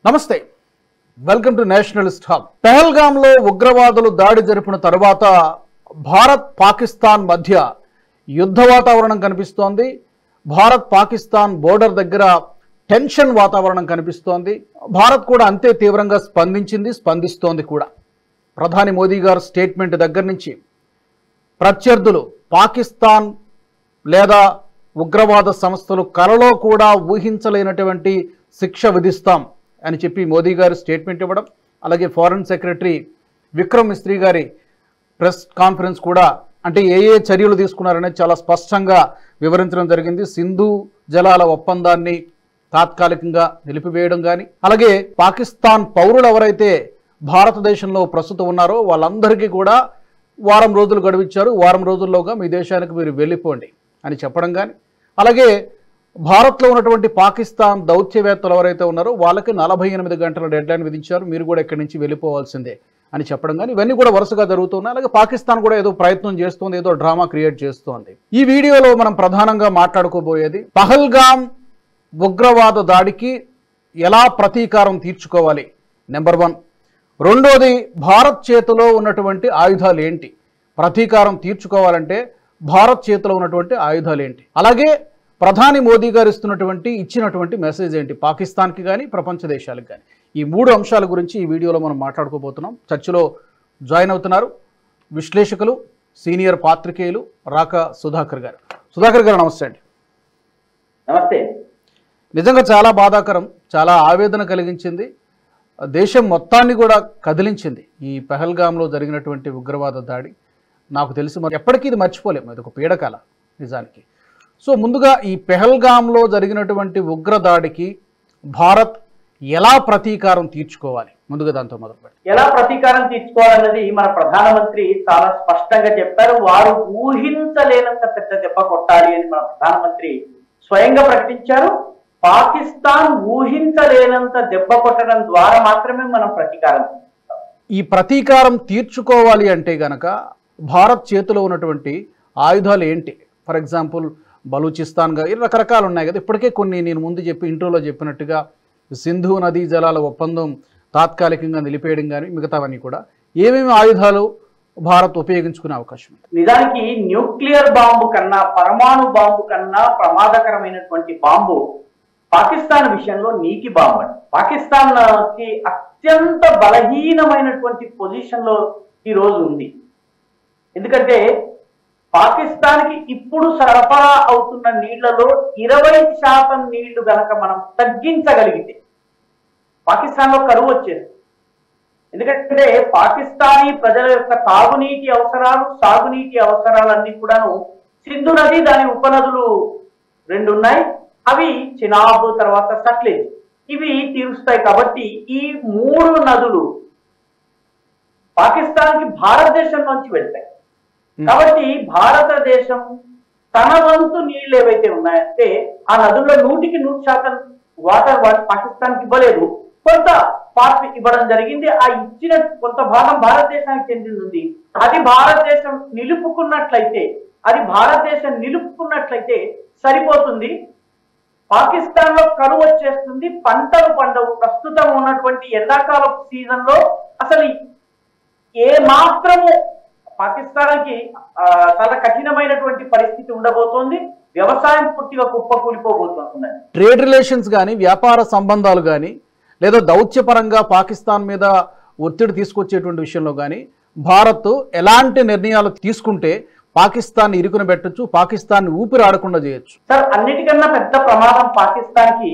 నమస్తే, welcome to Nationalist hub. పెహల్గాంలో ఉగ్రవాదులు దాడి జరిపిన తర్వాత భారత్ పాకిస్తాన్ మధ్య యుద్ధ వాతావరణం కనిపిస్తోంది. భారత్ పాకిస్తాన్ బోర్డర్ దగ్గర టెన్షన్ వాతావరణం కనిపిస్తోంది. భారత్ కూడా అంతే తీవ్రంగా స్పందిస్తోంది కూడా. ప్రధాని మోదీ గారు స్టేట్మెంట్ దగ్గర నుంచి ప్రత్యర్థులు పాకిస్తాన్ లేదా ఉగ్రవాద సంస్థలు కలలో కూడా ఊహించలేనటువంటి శిక్ష విధిస్తాం అని చెప్పి మోదీ గారు స్టేట్మెంట్ ఇవ్వడం, అలాగే ఫారెన్ సెక్రటరీ విక్రమ్ మిస్త్రీ గారి ప్రెస్ కాన్ఫరెన్స్ కూడా అంటే ఏ చర్యలు తీసుకున్నారనేది చాలా స్పష్టంగా వివరించడం జరిగింది. సింధు జలాల ఒప్పందాన్ని తాత్కాలికంగా నిలిపివేయడం కానీ, అలాగే పాకిస్తాన్ పౌరులు ఎవరైతే భారతదేశంలో ప్రస్తుతం ఉన్నారో వాళ్ళందరికీ కూడా వారం రోజులు గడువిచ్చారు, వారం రోజుల్లోగా మీ దేశానికి మీరు వెళ్ళిపోండి అని చెప్పడం కానీ, అలాగే భారత్లో ఉన్నటువంటి పాకిస్తాన్ దౌత్యవేత్తలు ఎవరైతే ఉన్నారో వాళ్ళకి 48 గంటల డెడ్లైన్ విధించారు, మీరు కూడా ఇక్కడి నుంచి వెళ్ళిపోవాల్సిందే అని చెప్పడం కానీ, ఇవన్నీ కూడా వరుసగా జరుగుతున్నాయి. అలాగే పాకిస్తాన్ కూడా ఏదో ప్రయత్నం చేస్తోంది, ఏదో డ్రామా క్రియేట్ చేస్తోంది. ఈ వీడియోలో మనం ప్రధానంగా మాట్లాడుకోబోయేది పహల్గాం ఉగ్రవాద దాడికి ఎలా ప్రతీకారం తీర్చుకోవాలి, నెంబర్ 1. రెండోది, భారత్ చేతిలో ఉన్నటువంటి ఆయుధాలు ఏంటి, ప్రతీకారం తీర్చుకోవాలంటే భారత్ చేతిలో ఉన్నటువంటి ఆయుధాలు ఏంటి, అలాగే ప్రధాని మోదీ గారు ఇచ్చినటువంటి మెసేజ్ ఏంటి పాకిస్తాన్కి కానీ ప్రపంచ దేశాలకు కానీ. ఈ 3 అంశాల గురించి ఈ వీడియోలో మనం మాట్లాడుకోబోతున్నాం. చర్చలో జాయిన్ అవుతున్నారు విశ్లేషకులు, సీనియర్ పాత్రికేయులు రాక సుధాకర్ గారు. సుధాకర్ గారు నమస్తే అండి. నమస్తే. నిజంగా చాలా బాధాకరం, చాలా ఆవేదన కలిగించింది, దేశం మొత్తాన్ని కూడా కదిలించింది ఈ పెహల్గాంలో జరిగినటువంటి ఉగ్రవాద దాడి. నాకు తెలిసి మరి ఎప్పటికీ ఇది మర్చిపోలేము, ఇది ఒక పీడకల నిజానికి. సో ముందుగా ఈ పెహల్గాంలో జరిగినటువంటి ఉగ్రదాడికి భారత్ ఎలా ప్రతీకారం తీర్చుకోవాలి, ముందుగా దాంతో మొదలు పెడతాం. ఎలా ప్రతీకారం తీర్చుకోవాలన్నది మన ప్రధానమంత్రి చాలా స్పష్టంగా చెప్పారు. వారు ఊహించలేనంత పెద్ద దెబ్బ కొట్టాలి అని మన ప్రధానమంత్రి స్వయంగా ప్రకటించారు. పాకిస్తాన్ ఊహించలేనంత దెబ్బ కొట్టడం ద్వారా మాత్రమే మనం ప్రతీకారం తీర్చుకోవాలి. ఈ ప్రతీకారం తీర్చుకోవాలి అంటే గనక భారత్ చేతిలో ఉన్నటువంటి ఆయుధాలు ఏంటి? ఫర్ ఎగ్జాంపుల్ బలూచిస్తాన్గా రకరకాలు ఉన్నాయి కదా. ఇప్పటికే కొన్ని నేను ముందు ఇంట్రోలో చెప్పినట్టుగా సింధు నదీ జలాల ఒప్పందం తాత్కాలికంగా నిలిపేయడం కానీ మిగతావన్నీ కూడా ఏమేమి ఆయుధాలు భారత్ ఉపయోగించుకునే అవకాశం ఉంది? నిజానికి న్యూక్లియర్ బాంబు కన్నా, పరమాణు బాంబు కన్నా ప్రమాదకరమైనటువంటి బాంబు పాకిస్తాన్ విషయంలో నీటి బాంబు అండి. పాకిస్తాన్ కి అత్యంత బలహీనమైనటువంటి పొజిషన్ లో ఈ రోజు ఉంది. ఎందుకంటే పాకిస్తాన్కి ఇప్పుడు సరఫరా అవుతున్న నీళ్లలో 20% నీళ్లు గనక మనం తగ్గించగలిగితే పాకిస్తాన్లో కరువు వచ్చేది. ఎందుకంటే పాకిస్తానీ ప్రజల యొక్క తాగునీటి అవసరాలు, సాగునీటి అవసరాలన్నీ కూడాను సింధు నది, దాని ఉపనదులు 2 ఉన్నాయి. అవి చినాబ్, తర్వాత సట్లెజ్, ఇవి తీరుస్తాయి. కాబట్టి ఈ 3 నదులు పాకిస్తాన్కి భారతదేశం నుంచి వెళ్తాయి. కాబట్టి భారతదేశం తన వంతు నీళ్లు ఏవైతే ఉన్నాయంటే ఆ నదుల్లో 100% వాటర్ పాకిస్తాన్కి ఇవ్వలేదు, కొంత పార్ట్ ఇవ్వడం జరిగింది. ఆ ఇచ్చిన కొంత భాగం భారతదేశానికి చెందింది. అది భారతదేశం నిలుపుకున్నట్లయితే సరిపోతుంది. పాకిస్తాన్ లో కరువు వచ్చేస్తుంది, పంటలు పండవు. ప్రస్తుతం ఉన్నటువంటి ఎండాకాల సీజన్ లో అసలు ఏ మాత్రము పాకిస్తాన్కి చాలా కఠినమైనటువంటి పరిస్థితి ఉండబోతోంది. వ్యవసాయం పూర్తిగా కుప్పకూలిపోబోతుంది. ట్రేడ్ రిలేషన్స్ కానీ, వ్యాపార సంబంధాలు కానీ, లేదా దౌత్యపరంగా పాకిస్తాన్ మీద ఒత్తిడి తీసుకొచ్చేటువంటి విషయంలో కానీ భారత్ ఎలాంటి నిర్ణయాలు తీసుకుంటే పాకిస్తాన్ ఇరుకున పెట్టచ్చు, పాకిస్తాన్ ఊపిరి ఆడకుండా చేయొచ్చు? సార్, అన్నిటికన్నా పెద్ద ప్రమాదం పాకిస్తాన్కి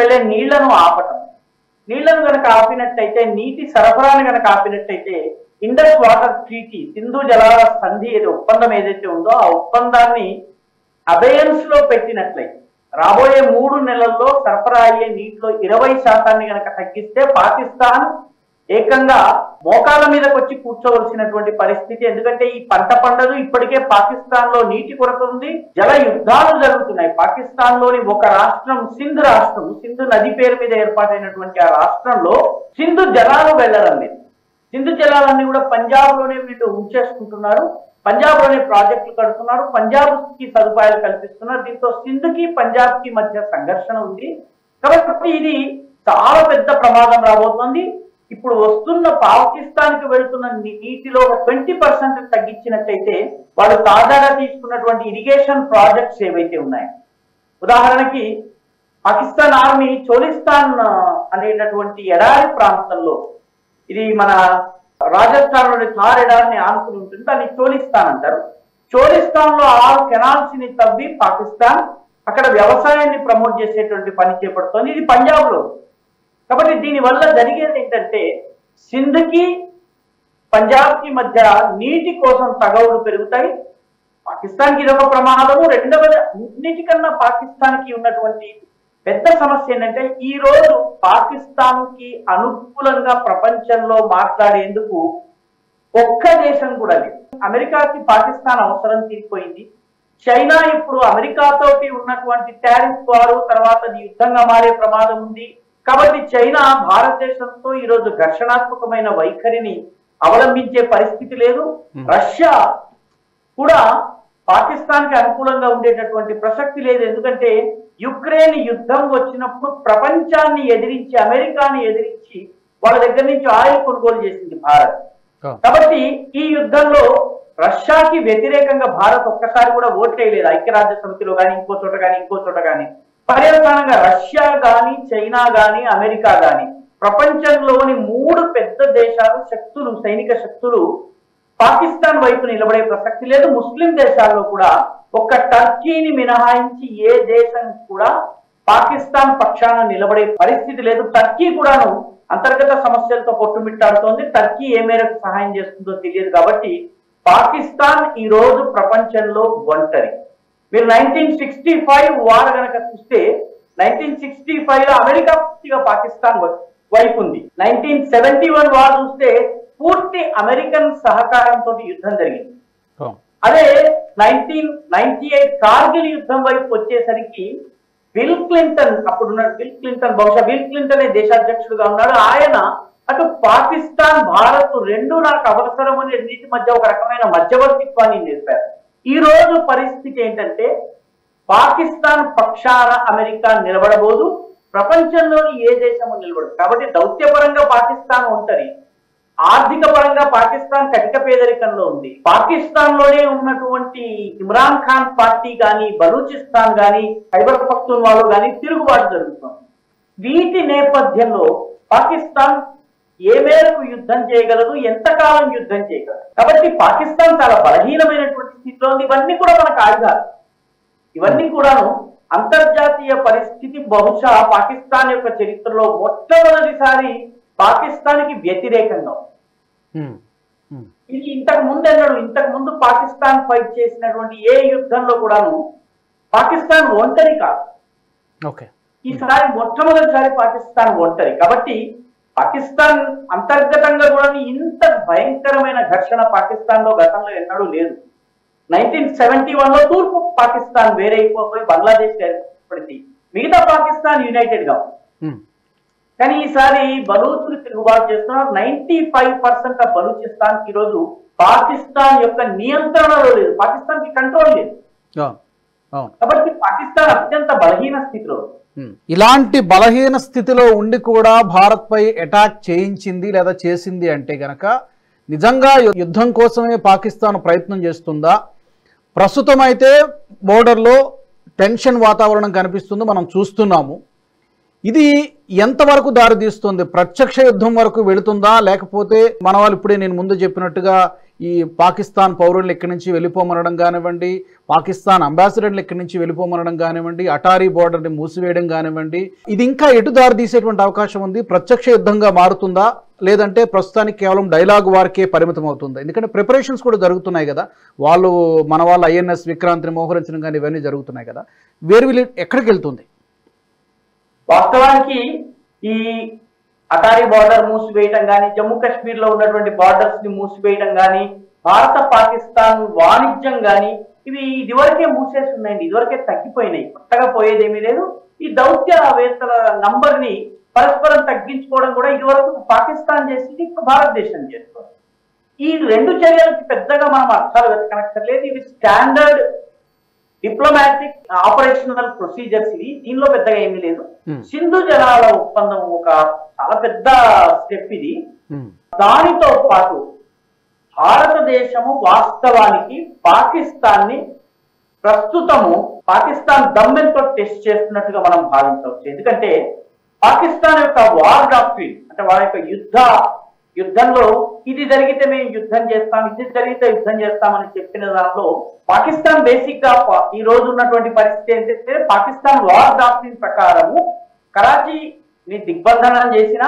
వెళ్లే నీళ్లను ఆపటం. నీళ్లను కనుక ఆపినట్టయితే, నీటి సరఫరాను కనుక ఆపినట్టయితే ఇండస్ వాటర్ ట్రీటీ, సింధు జలాల సంధి ఒప్పందం ఏదైతే ఉందో ఆ ఒప్పందాన్ని అబేయన్స్ లో పెట్టినట్లయితే రాబోయే 3 నెలల్లో సరఫరా అయ్యే నీటిలో 20% కనుక తగ్గిస్తే పాకిస్తాన్ ఏకంగా మోకాల మీదకి వచ్చి కూర్చోవలసినటువంటి పరిస్థితి. ఎందుకంటే ఈ పంట పండదు, ఇప్పటికే పాకిస్తాన్ లో నీటి కొరత ఉంది, జల యుద్ధాలు జరుగుతున్నాయి. పాకిస్తాన్ లోని ఒక రాష్ట్రం సింధు నది పేరు మీద ఏర్పాటైనటువంటి ఆ రాష్ట్రంలో సింధు జలాలు వెళ్లడం లేదు. సింధు జలాలన్నీ కూడా పంజాబ్ లోనే వీళ్ళు ఉంచేసుకుంటున్నారు. పంజాబ్ లోనే ప్రాజెక్టులు కడుతున్నారు, పంజాబ్ కి సదుపాయాలు కల్పిస్తున్నారు. దీంతో సింధుకి పంజాబ్ కి మధ్య సంఘర్షణ ఉంది. కాబట్టి ఇది చాలా పెద్ద ప్రమాదం రాబోతోంది. ఇప్పుడు వస్తున్న పాకిస్తాన్కి వెళ్తున్న నీటిలో 20% తగ్గించినట్టయితే వాళ్ళు తాజాగా తీసుకున్నటువంటి ఇరిగేషన్ ప్రాజెక్ట్స్ ఏవైతే ఉన్నాయో, ఉదాహరణకి పాకిస్తాన్ ఆర్మీ చోలిస్తాన్ అనేటటువంటి ఎడారి ప్రాంతంలో, ఇది మన రాజస్థాన్ లోని థార్ ఎడారిని ఆనుకుని ఉంటుంది, దాన్ని చోలిస్తాన్ అంటారు. చోలిస్తాన్ లో 6 కెనాల్స్ ని తవ్వి పాకిస్తాన్ అక్కడ వ్యవసాయాన్ని ప్రమోట్ చేసేటువంటి పని చేపడుతోంది. ఇది పంజాబ్ లో. కాబట్టి దీని వల్ల జరిగేది ఏంటంటే సింధ్ కి పంజాబ్ కి మధ్య నీటి కోసం తగవులు పెరుగుతాయి. పాకిస్తాన్ కి ఇదొక ప్రమాదము. రెండవది, అన్నిటికన్నా పాకిస్తాన్ కి ఉన్నటువంటి పెద్ద సమస్య ఏంటంటే ఈ రోజు పాకిస్తాన్ కి అనుకూలంగా ప్రపంచంలో మాట్లాడేందుకు ఒక్క దేశం కూడా లేదు. అమెరికాకి పాకిస్తాన్ అవసరం తీరిపోయింది. చైనా ఇప్పుడు అమెరికాతోటి ఉన్నటువంటి టారిఫ్ వారు తర్వాత యుద్ధంగా మారే ప్రమాదం ఉంది. కాబట్టి చైనా భారతదేశంతో ఈరోజు ఘర్షణాత్మకమైన వైఖరిని అవలంబించే పరిస్థితి లేదు. రష్యా కూడా పాకిస్తాన్ కి అనుకూలంగా ఉండేటటువంటి ప్రసక్తి లేదు. ఎందుకంటే యుక్రెయిన్ యుద్ధం వచ్చినప్పుడు ప్రపంచాన్ని ఎదిరించి, అమెరికాని ఎదిరించి వాళ్ళ దగ్గర నుంచి ఆయిల్ కొనుగోలు చేసింది భారత్. కాబట్టి ఈ యుద్ధంలో రష్యాకి వ్యతిరేకంగా భారత్ ఒక్కసారి కూడా ఓట్లేయలేదు. ఐక్యరాజ్య సమితిలో కానీ ఇంకో చోట కానీ పర్యవసానంగా రష్యా గాని, చైనా గాని, అమెరికా గాని ప్రపంచంలోని 3 పెద్ద దేశాలు శక్తులు, సైనిక శక్తులు పాకిస్తాన్ వైపు నిలబడే ప్రసక్తి లేదు. ముస్లిం దేశాల్లో కూడా ఒక్క టర్కీని మినహాయించి ఏ దేశం కూడా పాకిస్తాన్ పక్షాన నిలబడే పరిస్థితి లేదు. టర్కీ కూడాను అంతర్గత సమస్యలతో కొట్టుమిట్టాడుతోంది. టర్కీ ఏ మేరకు సహాయం చేస్తుందో తెలియదు. కాబట్టి పాకిస్తాన్ ఈ రోజు ప్రపంచంలో ఒంటరి. మీరు 1965 వార్ గనక చూస్తే 1965 లో అమెరికా పూర్తిగా పాకిస్తాన్ వైపు ఉంది. 1971 వార్ చూస్తే పూర్తి అమెరికన్ సహకారంతో యుద్ధం జరిగింది. అదే 1998 కార్గిల్ యుద్ధం వైపు వచ్చేసరికి బిల్ క్లింటన్, అప్పుడున్నాడు బిల్ క్లింటన్, బహుశా బిల్ క్లింటన్ దేశాధ్యక్షుడుగా ఉన్నాడు. ఆయన అటు పాకిస్తాన్, భారత్ రెండు నాకు అవసరం అని రెండింటి మధ్య ఒక రకమైన మధ్యవర్తిత్వాన్ని నేర్పారు. ఈ రోజు పరిస్థితి ఏంటంటే పాకిస్తాన్ పక్షాన అమెరికా నిలబడబోదు, ప్రపంచంలోని ఏ దేశము నిలబడదు. కాబట్టి దౌత్యపరంగా పాకిస్తాన్ ఉంటది, ఆర్థిక పరంగా పాకిస్తాన్ కటిక పేదరికంలో ఉంది. పాకిస్తాన్ లోనే ఉన్నటువంటి ఇమ్రాన్ ఖాన్ పార్టీ కానీ, బలూచిస్తాన్ కానీ, ఖైబర్ పఖ్తూన్వాలో కానీ తిరుగుబాటు జరుగుతుంది. వీటి నేపథ్యంలో పాకిస్తాన్ ఏ మేరకు యుద్ధం చేయగలదు, ఎంతకాలం యుద్ధం చేయగలదు. కాబట్టి పాకిస్తాన్ చాలా బలహీనమైనటువంటి స్థితిలో ఉంది. ఇవన్నీ కూడా మనకు ఆయుధాలు. ఇవన్నీ కూడాను అంతర్జాతీయ పరిస్థితి బహుశా పాకిస్తాన్ యొక్క చరిత్రలో మొట్టమొదటిసారి పాకిస్తాన్కి వ్యతిరేకంగా. ఇది ఇంతకు ముందు పాకిస్తాన్ ఫైట్ చేసినటువంటి ఏ యుద్ధంలో కూడాను పాకిస్తాన్ ఒంటరి కాదు. ఈసారి మొట్టమొదటిసారి పాకిస్తాన్ ఒంటరి. కాబట్టి పాకిస్తాన్ అంతర్గతంగా కూడా ఇంత భయంకరమైన ఘర్షణ పాకిస్తాన్ లో గతంలో ఎన్నడూ లేదు. 1971 లో తూర్పు పాకిస్తాన్ వేరైపోయి బంగ్లాదేశ్ ఏర్పడింది, మిగతా పాకిస్తాన్ యునైటెడ్ గా. కానీ ఈసారి బలూచులు తిరుగుబాటు చేస్తున్నారు. 95% ఆఫ్ బలూచిస్తాన్ ఈ రోజు పాకిస్తాన్ యొక్క నియంత్రణలో లేదు, పాకిస్తాన్ కి కంట్రోల్ లేదు. కాబట్టి పాకిస్తాన్ అత్యంత బలహీన స్థితిలో. ఇలాంటి బలహీన స్థితిలో ఉండి కూడా భారత్ పై అటాక్ చేయించింది లేదా చేసింది అంటే గనక నిజంగా యుద్ధం కోసమే పాకిస్తాన్ ప్రయత్నం చేస్తుందా? ప్రస్తుతం అయితే బోర్డర్లో టెన్షన్ వాతావరణం కనిపిస్తుంది, మనం చూస్తున్నాము. ఇది ఎంతవరకు దారితీస్తుంది? ప్రత్యక్ష యుద్ధం వరకు వెళుతుందా, లేకపోతే మన వాళ్ళు ఇప్పుడే నేను ముందు చెప్పినట్టుగా ఈ పాకిస్తాన్ పౌరులు ఇక్కడి నుంచి వెళ్ళిపోమనడం కానివ్వండి, పాకిస్తాన్ అంబాసిడర్లు ఇక్కడి నుంచి వెళ్ళిపోమనడం కానివ్వండి, అటారీ బోర్డర్ని మూసివేయడం కానివ్వండి, ఇది ఇంకా ఎటు దారి తీసేటువంటి అవకాశం ఉంది? ప్రత్యక్ష యుద్ధంగా మారుతుందా, లేదంటే ప్రస్తుతానికి కేవలం డైలాగ్ వారికే పరిమితం అవుతుందా? ఎందుకంటే ప్రిపరేషన్స్ కూడా జరుగుతున్నాయి కదా, మన వాళ్ళు INS విక్రాంతిని మోహరించడం కానీ ఇవన్నీ జరుగుతున్నాయి కదా. వీళ్ళు ఎక్కడికి వెళ్తుంది? వాస్తవానికి ఈ అటారీ బార్డర్ మూసివేయటం కానీ, జమ్మూ కాశ్మీర్ లో ఉన్నటువంటి బార్డర్స్ ని మూసివేయటం కానీ, భారత పాకిస్తాన్ వాణిజ్యం కానీ ఇవి ఇదివరకే మూసేసి ఉన్నాయండి, ఇదివరకే తగ్గిపోయినాయి, కొత్తగా పోయేది ఏమీ లేదు. ఈ దౌత్యవేత్తల నంబర్ ని పరస్పరం తగ్గించుకోవడం కూడా ఇదివరకు పాకిస్తాన్ చేసింది, ఇప్పుడు భారతదేశం చేస్తుంది. ఈ రెండు చర్యలకి పెద్దగా మనం అర్థాలు వెతకనక్కర్లేదు. ఇవి స్టాండర్డ్ డిప్లొమాటిక్ ఆపరేషనల్ ప్రొసీజర్స్ ఇవి. దీనిలో పెద్దగా ఏమీ లేదు. Hmm. సింధు జలాల ఒప్పందం ఒక చాలా పెద్ద స్టెప్ ఇది. Hmm. దానితో పాటు భారతదేశము వాస్తవానికి పాకిస్తాన్ ని ప్రస్తుతము పాకిస్తాన్ దమ్మెంతో టెస్ట్ చేస్తున్నట్టుగా మనం భావించవచ్చు. ఎందుకంటే పాకిస్తాన్ యొక్క వార్ డాక్ట్రిన్ అంటే వారి యొక్క యుద్ధంలో ఇది జరిగితే మేము యుద్ధం చేస్తాం, ఇది జరిగితే యుద్ధం చేస్తామని చెప్పిన దాంట్లో పాకిస్తాన్ బేసిక్ గా ఈ రోజు ఉన్నటువంటి పరిస్థితి ఏంటంటే పాకిస్తాన్ వార్ డాక్ట్రిన్ ప్రకారము కరాచీని దిగ్బంధనం చేసిన,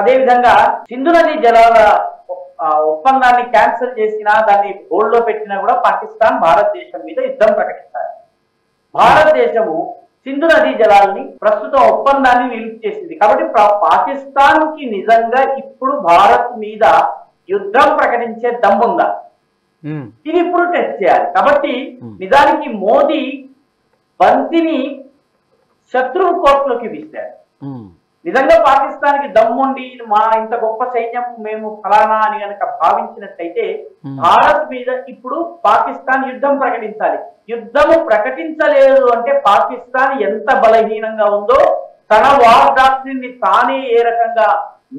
అదే విధంగా సింధు నది జలాల ఒప్పందాన్ని క్యాన్సిల్ చేసినా, దాన్ని హోల్డ్ లో పెట్టినా కూడా పాకిస్తాన్ భారతదేశం మీద యుద్ధం ప్రకటిస్తారు. భారతదేశము సింధు నదీ జలాల్ని ప్రస్తుత ఒప్పందాన్ని నిలుపు చేసింది. కాబట్టి పాకిస్తాన్ కి నిజంగా ఇప్పుడు భారత్ మీద యుద్ధం ప్రకటించే దమ్ముందా, ఇది ఇప్పుడు టెస్ట్ చేయాలి. కాబట్టి నిజానికి మోదీ బంతిని శత్రువు కోర్టులోకి విసిరారు. నిజంగా పాకిస్తాన్ కి దమ్ముండి మా ఇంత గొప్ప సైన్యం మేము ఫలానా అని కనుక భావించినట్టయితే భారత్ మీద ఇప్పుడు పాకిస్తాన్ యుద్ధం ప్రకటించాలి. యుద్ధము ప్రకటించలేదు అంటే పాకిస్తాన్ ఎంత బలహీనంగా ఉందో, తన వార్ డాక్ట్రిన్ ని తానే ఏ రకంగా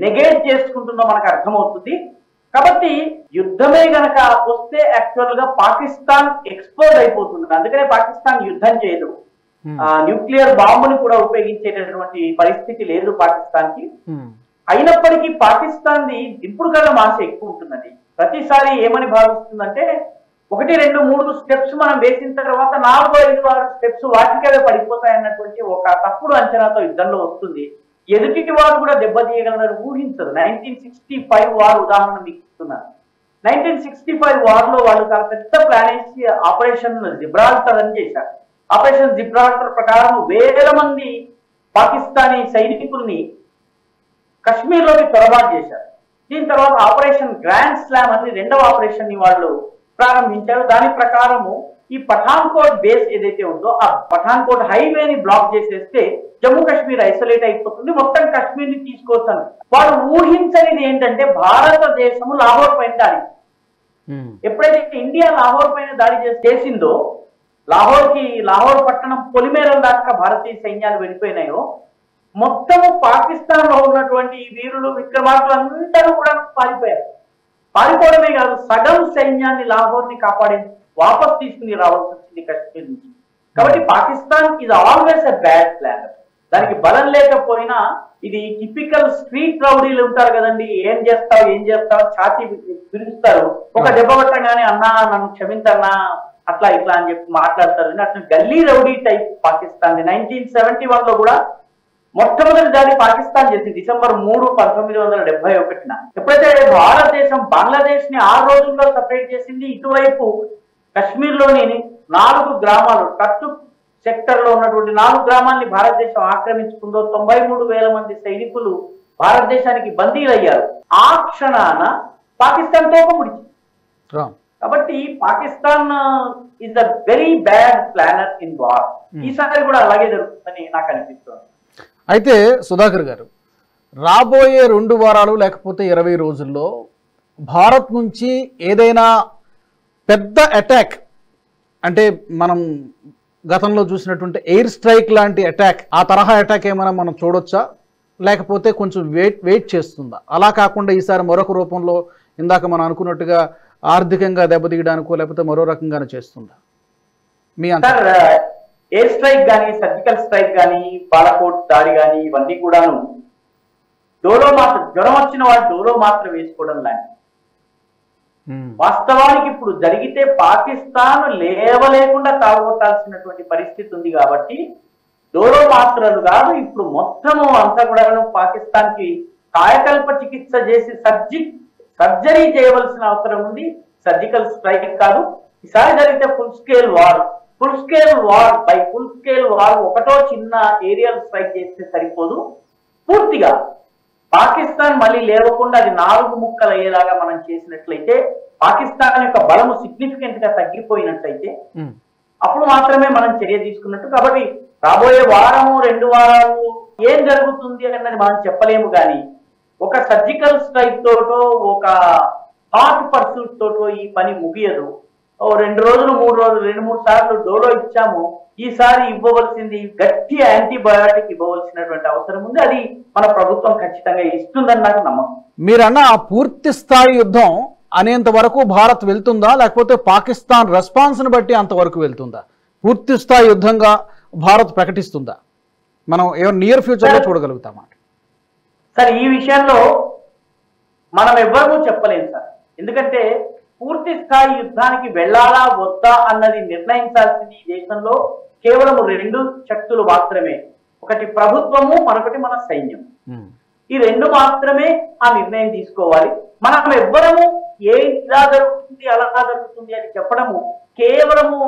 నెగేట్ చేసుకుంటుందో మనకు అర్థమవుతుంది. కాబట్టి యుద్ధమే గనక వస్తే యాక్చువల్ గా పాకిస్తాన్ ఎక్స్పోజ్ అయిపోతుంది. అందుకనే పాకిస్తాన్ యుద్ధం చేయదు. న్యూక్లియర్ బాంబుని కూడా ఉపయోగించేటటువంటి పరిస్థితి లేదు పాకిస్తాన్ కి. అయినప్పటికీ పాకిస్తాన్ ది ఇప్పుడు కన్నా ఆశ ఎక్కువ ఉంటుందండి. ప్రతిసారి ఏమని భావిస్తుందంటే 1, 2, 3 స్టెప్స్ మనం వేసిన తర్వాత 4, 5, 6 స్టెప్స్ వాటికవే పడిపోతాయి అన్నటువంటి ఒక తప్పుడు అంచనాతో యుద్ధంలో వస్తుంది. ఎదుటి వారు కూడా దెబ్బతీయగలరని ఊహించదు. 1965 వార్ ఉదాహరణ మీకు ఇస్తున్నాను. 1965 వార్ లో వాళ్ళు చాలా పెద్ద ప్లాన్ వేసి ఆపరేషన్ జిబ్రాల్టర్ అని చేశారు. ఆపరేషన్ జిబ్రాల్టర్ ప్రకారం వేల మంది పాకిస్తానీ సైనికుల్ని కశ్మీర్ లోకి చొరబాటు చేశారు. దీని తర్వాత ఆపరేషన్ గ్రాండ్ స్లామ్ అని 2వ ఆపరేషన్ ని వాళ్ళు ప్రారంభించారు. దాని ప్రకారము ఈ పఠాన్కోట్ బేస్ ఏదైతే ఉందో ఆ పఠాన్కోట్ హైవేని బ్లాక్ చేసేస్తే జమ్మూ కాశ్మీర్ ఐసోలేట్ అయిపోతుంది, మొత్తం కాశ్మీర్ ని తీసుకోవచ్చు. వాడు ఊహించనిది ఏంటంటే భారతదేశము లాహోర్ పైన దాడి. ఎప్పుడైతే ఇండియా లాహోర్ పైన దాడి చేసిందో, లాహోర్ పట్టణం పొలిమేరం దాకా భారతీయ సైన్యాలు వెళ్ళిపోయినాయో, మొత్తము పాకిస్తాన్ లో ఉన్నటువంటి వీరులు విక్రమార్కులు అందరూ కూడా పారిపోయారు. పారిపోవడమే కాదు, సగం సైన్యాన్ని లాహోర్ ని కాపాడి వాపస్ తీసుకుని రావాల్సి వచ్చింది కశ్మీర్ నుంచి. కాబట్టి పాకిస్తాన్ ఇది ఆల్వేస్ ఎ బ్యాడ్ ప్లాన్. దానికి బలం లేకపోయినా ఇది టిపికల్ స్ట్రీట్ రౌడీలు ఉంటారు కదండి, ఏం చేస్తావు ఛాతీ పిలుస్తారు. ఒక దెబ్బ కొట్టగానే అన్నా నన్ను క్షమించన్నా అట్లా ఇట్లా అని చెప్పి మాట్లాడతారు. అట్లా గల్లీ రౌడీ టైప్ పాకిస్తాన్. 1971 లో కూడా మొట్టమొదటి దాడి పాకిస్తాన్ చేసింది డిసెంబర్ 3, 1971. ఎప్పుడైతే భారతదేశం బంగ్లాదేశ్ ని 6 రోజుల్లో సపరేట్ చేసింది, ఇటువైపు కశ్మీర్ లోని 4 గ్రామాలు కట్టు సెక్టర్ లో ఉన్నటువంటి 4 గ్రామాలని భారతదేశం ఆక్రమించుకుందో 93,000 మంది సైనికులు భారతదేశానికి బందీలయ్యారు. ఆ క్షణాన పాకిస్తాన్ తోకముడిచింది. కాబట్టి Pakistan is the very bad planner in war. ఈసారి కూడా అలాగే జరుగుతుందని నాకు అనిపిస్తుంది. అయితే సుధాకర్ గారు, రాబోయే 2 వారాలు లేకపోతే 20 రోజుల్లో భారత్ నుంచి ఏదైనా పెద్ద అటాక్, అంటే మనం గతంలో చూసినటువంటి ఎయిర్ స్ట్రైక్ లాంటి అటాక్, ఆ తరహా అటాక్ ఏమైనా మనం చూడొచ్చా, లేకపోతే కొంచెం వెయిట్ చేస్తుందా? అలా కాకుండా ఈసారి మరొక రూపంలో ఇందాక మనం అనుకున్నట్టుగా ఆర్థికంగా దెబ్బతీయడానికో లేకపోతే మరో రకంగానే చేస్తుందా? మీ సార్, ఎయిర్ స్ట్రైక్ కానీ, సర్జికల్ స్ట్రైక్ కానీ, బాలకోట్ దాడి కానీ, ఇవన్నీ కూడాను డోలో మాత్రం, జ్వరం వచ్చిన వాడు డోలో మాత్రం వేసుకోవడం లాంటి. వాస్తవానికి ఇప్పుడు జరిగితే పాకిస్తాన్ లేవలేకుండా తాగొట్టాల్సినటువంటి పరిస్థితి ఉంది. కాబట్టి డోలో మాత్రలు కాదు, ఇప్పుడు మొత్తము అంతా కూడా పాకిస్తాన్ కి కాయకల్ప చికిత్స చేసి సర్జరీ చేయవలసిన అవసరం ఉంది. సర్జికల్ స్ట్రైక్ కాదు. ఈసారి జరిగితే ఫుల్ స్కేల్ వార్ ఒకటో చిన్న ఏరియల్ స్ట్రైక్ చేస్తే సరిపోదు. పూర్తిగా పాకిస్తాన్ మళ్ళీ లేవకుండా అది 4 ముక్కలు అయ్యేలాగా మనం చేసినట్లయితే, పాకిస్తాన్ యొక్క బలము సిగ్నిఫికెంట్ గా తగ్గిపోయినట్లయితే అప్పుడు మాత్రమే మనం చర్య తీసుకున్నట్టు. కాబట్టి రాబోయే వారము 2 వారాలు ఏం జరుగుతుంది అన్నది మనం చెప్పలేము. కానీ ఒక సర్జికల్ స్ట్రైక్ తోటో, ఒక హాట్ పర్సూట్ తోటో ఈ పని ముగియదు. 2 రోజులు 3 రోజులు 2-3 సార్లు డోలో ఇచ్చాము, ఈసారి ఇవ్వవలసింది గట్టి యాంటీబయాటిక్ ఇవ్వవలసినటువంటి అవసరం ఉంది. అది మన ప్రభుత్వం ఖచ్చితంగా ఇస్తుందని నాకు నమ్మకం. మీరన్న ఆ పూర్తి స్థాయి యుద్ధం అనేంత వరకు భారత్ వెళ్తుందా, లేకపోతే పాకిస్తాన్ రెస్పాన్స్ని బట్టి అంతవరకు వెళ్తుందా? పూర్తి స్థాయి యుద్ధంగా భారత్ ప్రకటిస్తుందా? మనం ఏమైనా నియర్ ఫ్యూచర్లో చూడగలుగుతామా? సార్, ఈ విషయంలో మనం ఎవ్వరూ చెప్పలేము సార్. ఎందుకంటే పూర్తి స్థాయి యుద్ధానికి వెళ్ళాలా వద్దా అన్నది నిర్ణయించాల్సింది ఈ దేశంలో కేవలం 2 శక్తులు మాత్రమే. ఒకటి ప్రభుత్వము, మరొకటి మన సైన్యం. ఈ 2 మాత్రమే ఆ నిర్ణయం తీసుకోవాలి. మనం ఎవ్వరము ఇలా జరుగుతుంది అలా జరుగుతుంది అని చెప్పడము కేవలము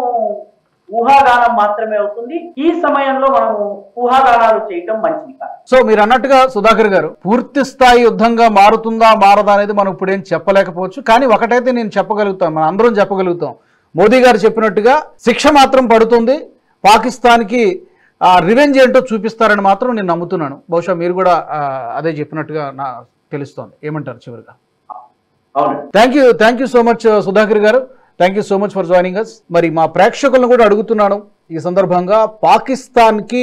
ఊహాగానం మాత్రమే అవుతుంది. ఈ సమయంలో మనము ఊహాగానాలు చేయటం మంచిది కాదు. సో మీరు అన్నట్టుగా సుధాకర్ గారు, పూర్తి స్థాయి యుద్ధంగా మారుతుందా మారదా అనేది మనం ఇప్పుడేం చెప్పలేకపోవచ్చు. కానీ ఒకటైతే నేను చెప్పగలుగుతాం, మనం అందరం చెప్పగలుగుతాం, మోదీ గారు చెప్పినట్టుగా శిక్ష మాత్రం పడుతుంది, పాకిస్తాన్కి రివెంజ్ ఏంటో చూపిస్తారని మాత్రం నేను నమ్ముతున్నాను. బహుశా మీరు కూడా అదే చెప్పినట్టుగా నా తెలుస్తోంది. ఏమంటారు చివరిగా? Thank you so much Sudhakar garu. Thank you so much for joining us. మరి మా ప్రేక్షకులను కూడా అడుగుతున్నాను ఈ సందర్భంగా, పాకిస్తాన్కి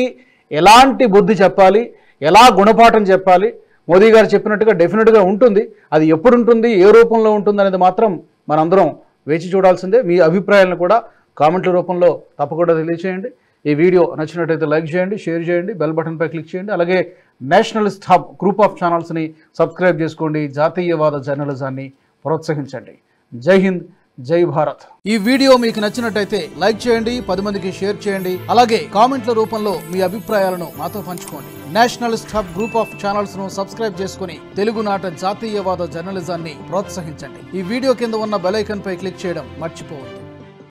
ఎలాంటి బుద్ధి చెప్పాలి, ఎలా గుణపాఠం చెప్పాలి? మోదీ గారు చెప్పినట్టుగా డెఫినెట్గా ఉంటుంది. అది ఎప్పుడు ఉంటుంది, ఏ రూపంలో ఉంటుంది అనేది మాత్రం మనందరం వేచి చూడాల్సిందే. మీ అభిప్రాయాలను కూడా కామెంట్ల రూపంలో తప్పకుండా తెలియజేయండి. ఈ వీడియో నచ్చినట్టయితే లైక్ చేయండి, షేర్ చేయండి, బెల్ బటన్పై క్లిక్ చేయండి. అలాగే నేషనలిస్ట్ హబ్ గ్రూప్ ఆఫ్ ఛానల్స్ని సబ్స్క్రైబ్ చేసుకోండి. జాతీయవాద జర్నలిజాన్ని ప్రోత్సహించండి. జై హింద్, జై భారత్. ఈ వీడియో మీకు నచ్చినట్టయితే లైక్ చేయండి, 10 మందికి షేర్ చేయండి. అలాగే కామెంట్ల రూపంలో మీ అభిప్రాయాలను మాతో పంచుకోండి. Nationalist hub group of channels ను సబ్స్క్రైబ్ చేసుకుని తెలుగునాట జాతీయవాద జర్నలిజాన్ని ప్రోత్సహించండి. ఈ వీడియో కింద ఉన్న బెల్ ఐకాన్ పై క్లిక్ చేయడం మర్చిపోవద్దు.